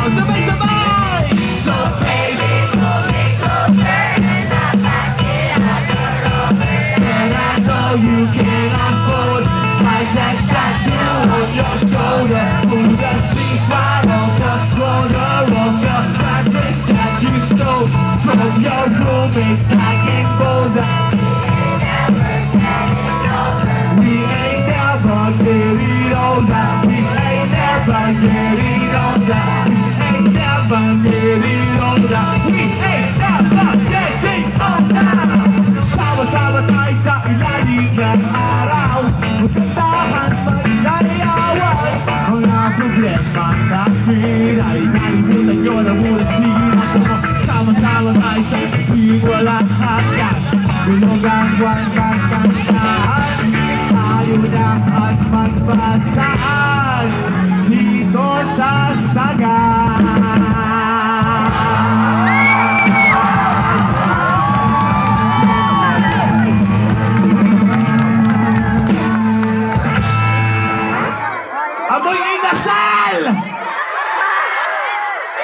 now. Sabay-sabay! So baby, moving closer and not like it on your over. And I know you can afford like that tattoo on your shoulder. Put the sheets right on the corner of the mattress that you stole from your roommate back in Boulder. We ain't never getting older. We ain't never getting older. We ain't never getting older. We ain't never getting older. Sama-sama tayo sa ilalim ng araw. Magkantahan magsayawan. Mga problema natin ay nalimutan nyo na muna sila. Sama-sama tayo sa ibig walang hanggan. Tulog ang buwan magkantahan. Tayo na at magbasaan dito sa Sagan. Amoy inasal!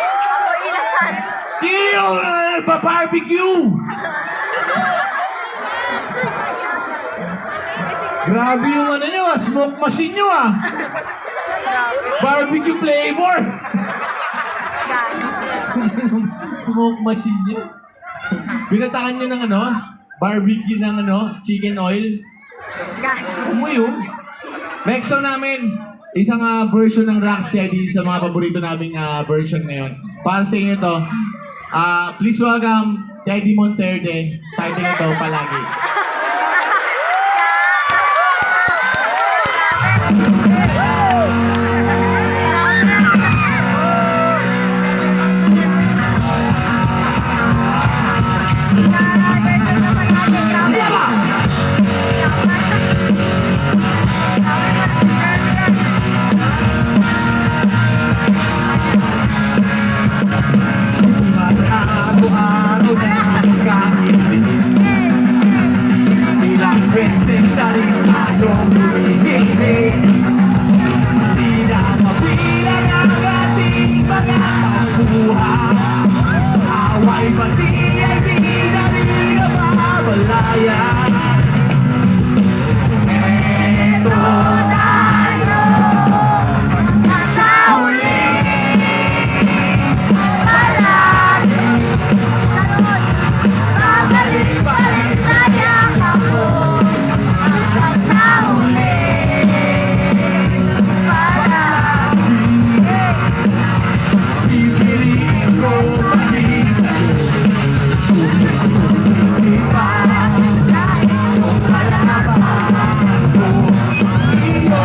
Amoy inasal. Sino yung nagpa-barbecue? Grabe yung ano nyo smoke machine nyo Barbecue flavor. Smoke machine nyo. Binatakan nyo ng barbecue ng chicken oil. Mo yun. Next song namin, isang version ng Rocksteady sa mga paborito naming version ngayon. Para sa inyo to, please welcome Teddy Monterde. Title ito, Palagi.